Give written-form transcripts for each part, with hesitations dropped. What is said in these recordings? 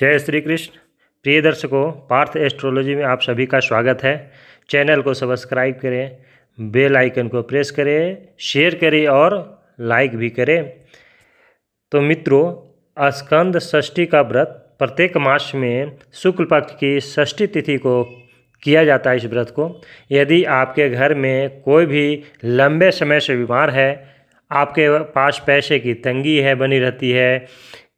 जय श्री कृष्ण। प्रिय दर्शकों, पार्थ एस्ट्रोलॉजी में आप सभी का स्वागत है। चैनल को सब्सक्राइब करें, बेल आइकन को प्रेस करें, शेयर करें और लाइक भी करें। तो मित्रों, स्कंद षष्ठी का व्रत प्रत्येक मास में शुक्ल पक्ष की षष्ठी तिथि को किया जाता है। इस व्रत को यदि आपके घर में कोई भी लंबे समय से बीमार है, आपके पास पैसे की तंगी है बनी रहती है,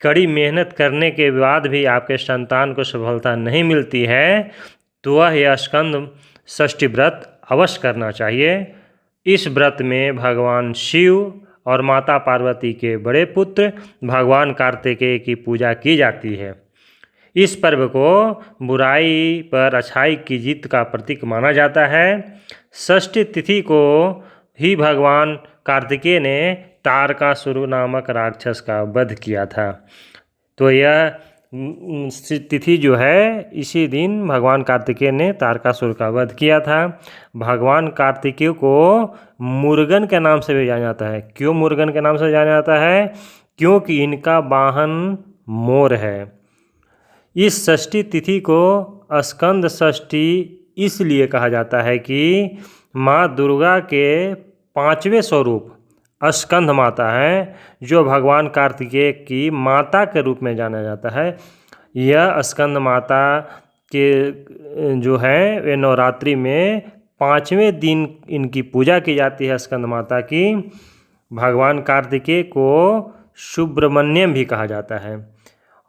कड़ी मेहनत करने के बाद भी आपके संतान को सफलता नहीं मिलती है, तो वह यह स्कंद षष्ठी व्रत अवश्य करना चाहिए। इस व्रत में भगवान शिव और माता पार्वती के बड़े पुत्र भगवान कार्तिकेय की पूजा की जाती है। इस पर्व को बुराई पर अच्छाई की जीत का प्रतीक माना जाता है। षष्ठी तिथि को ही भगवान कार्तिकेय ने तारकासुर नामक राक्षस का वध किया था। तो यह तिथि जो है, इसी दिन भगवान कार्तिकेय ने तारकासुर का वध किया था। भगवान कार्तिकेय को मुर्गन के नाम से भी जाना जाता है। क्यों मुर्गन के नाम से जाना जाता है? क्योंकि इनका वाहन मोर है। इस षष्ठी तिथि को स्कंद षष्ठी इसलिए कहा जाता है कि माँ दुर्गा के 5वें स्वरूप स्कंद माता है, जो भगवान कार्तिकेय की माता के रूप में जाना जाता है। यह स्कंद माता के जो है वे नवरात्रि में 5वें दिन इनकी पूजा की जाती है। स्कंद माता की भगवान कार्तिकेय को सुब्रमण्यम भी कहा जाता है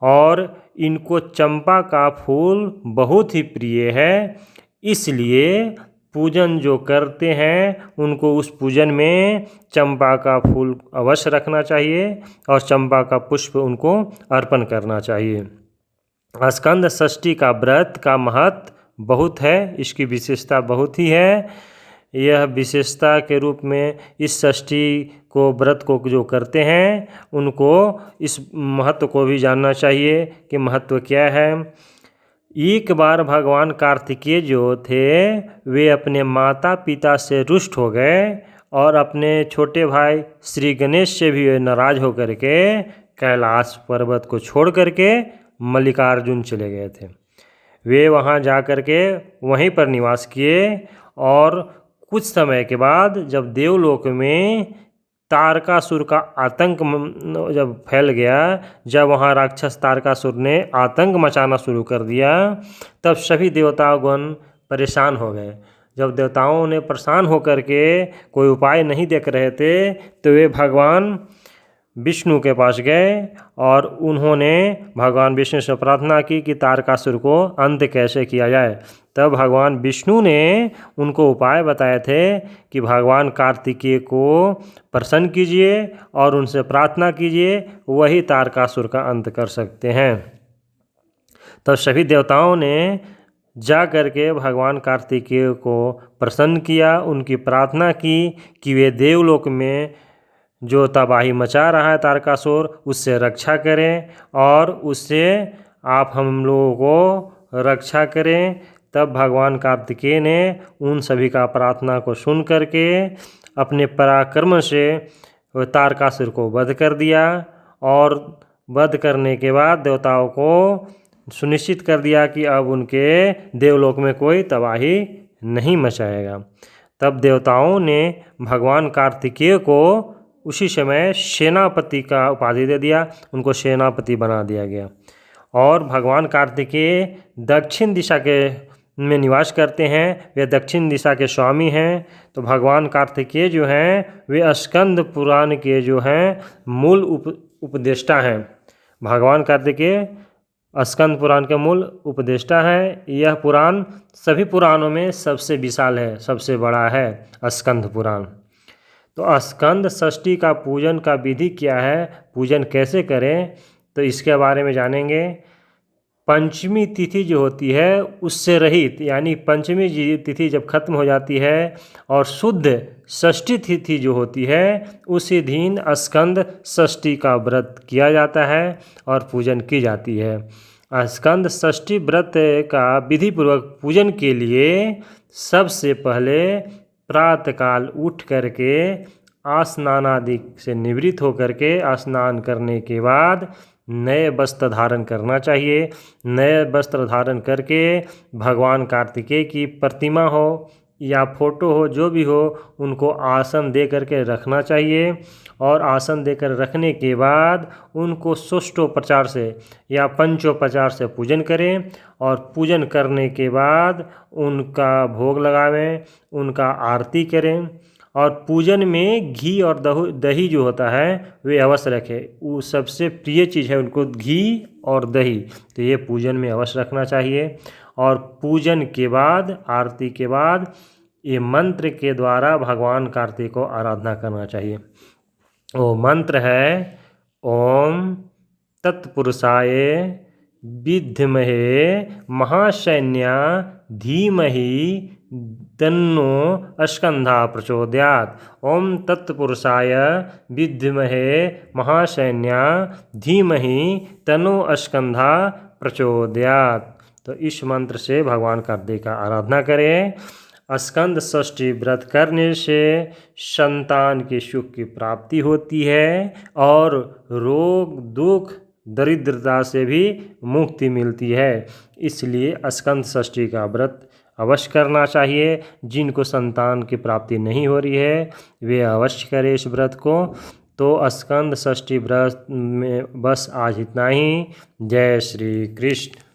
और इनको चंपा का फूल बहुत ही प्रिय है। इसलिए पूजन जो करते हैं उनको उस पूजन में चंपा का फूल अवश्य रखना चाहिए और चंपा का पुष्प उनको अर्पण करना चाहिए। स्कंद षष्ठी का व्रत का महत्व बहुत है, इसकी विशेषता बहुत ही है। यह विशेषता के रूप में इस षष्ठी को व्रत को जो करते हैं उनको इस महत्व को भी जानना चाहिए कि महत्व क्या है। एक बार भगवान कार्तिकेय जो थे वे अपने माता पिता से रुष्ट हो गए और अपने छोटे भाई श्री गणेश से भी नाराज होकर के कैलाश पर्वत को छोड़ करके मल्लिकार्जुन चले गए थे। वे वहां जा कर के वहीं पर निवास किए और कुछ समय के बाद जब देवलोक में तारकासुर का आतंक जब फैल गया, जब वहाँ राक्षस तारकासुर ने आतंक मचाना शुरू कर दिया, तब सभी देवतागण परेशान हो गए। जब देवताओं ने परेशान होकर के कोई उपाय नहीं देख रहे थे तो वे भगवान विष्णु के पास गए और उन्होंने भगवान विष्णु से प्रार्थना की कि तारकासुर को अंत कैसे किया जाए। तब भगवान विष्णु ने उनको उपाय बताए थे कि भगवान कार्तिकेय को प्रसन्न कीजिए और उनसे प्रार्थना कीजिए, वही तारकासुर का अंत कर सकते हैं। तब सभी देवताओं ने जा करके भगवान कार्तिकेय को प्रसन्न किया, उनकी प्रार्थना की कि वे देवलोक में जो तबाही मचा रहा है तारकासुर, उससे रक्षा करें और उससे आप हम लोगों को रक्षा करें। तब भगवान कार्तिकेय ने उन सभी का प्रार्थना को सुन करके अपने पराक्रम से तारकासुर को वध कर दिया और वध करने के बाद देवताओं को सुनिश्चित कर दिया कि अब उनके देवलोक में कोई तबाही नहीं मचाएगा। तब देवताओं ने भगवान कार्तिकेय को उसी समय सेनापति का उपाधि दे दिया, उनको सेनापति बना दिया गया। और भगवान कार्तिकेय दक्षिण दिशा के में निवास करते हैं, वे दक्षिण दिशा के स्वामी हैं। तो भगवान कार्तिकेय जो हैं वे स्कंद पुराण के जो हैं मूल उपदेष्टा हैं। भगवान कार्तिकेय स्कंद पुराण के मूल उपदेष्टा हैं। यह पुराण सभी पुराणों में सबसे विशाल है, सबसे बड़ा है स्कंद पुराण। तो स्कंद षष्ठी का पूजन का विधि क्या है, पूजन कैसे करें, तो इसके बारे में जानेंगे। पंचमी तिथि जो होती है उससे रहित, यानी पंचमी तिथि जब खत्म हो जाती है और शुद्ध षष्ठी तिथि जो होती है उसी दिन स्कंद षष्ठी का व्रत किया जाता है और पूजन की जाती है। स्कंद षष्ठी व्रत का विधि पूर्वक पूजन के लिए सबसे पहले प्रातःकाल उठ करके स्नान आदि से निवृत्त होकर के स्नान करने के बाद नए वस्त्र धारण करना चाहिए। नए वस्त्र धारण करके भगवान कार्तिकेय की प्रतिमा हो या फोटो हो, जो भी हो, उनको आसन दे करके रखना चाहिए। और आसन देकर रखने के बाद उनको षोडशोपचार से या पंचोपचार से पूजन करें। और पूजन करने के बाद उनका भोग लगावें, उनका आरती करें। और पूजन में घी और दही जो होता है वे अवश्य रखें। वो सबसे प्रिय चीज़ है उनको, घी और दही, तो ये पूजन में अवश्य रखना चाहिए। और पूजन के बाद, आरती के बाद, ये मंत्र के द्वारा भगवान कार्तिक को आराधना करना चाहिए। वो मंत्र है ओम तत्पुरुषाय विद्महे महासैन्या धीमहि तन्नो स्कंधा प्रचोदयात्। ओम तत्पुरुषाय विद्महे महासैन्या धीमहि तन्नो स्कंधा प्रचोदयात्। तो इस मंत्र से भगवान कार्तिक का आराधना करें। स्कंद षष्ठी व्रत करने से संतान के सुख की प्राप्ति होती है और रोग दुख दरिद्रता से भी मुक्ति मिलती है। इसलिए स्कंद षष्ठी का व्रत अवश्य करना चाहिए। जिनको संतान की प्राप्ति नहीं हो रही है वे अवश्य करें इस व्रत को। तो स्कंद षष्ठी व्रत में बस आज इतना ही। जय श्री कृष्ण।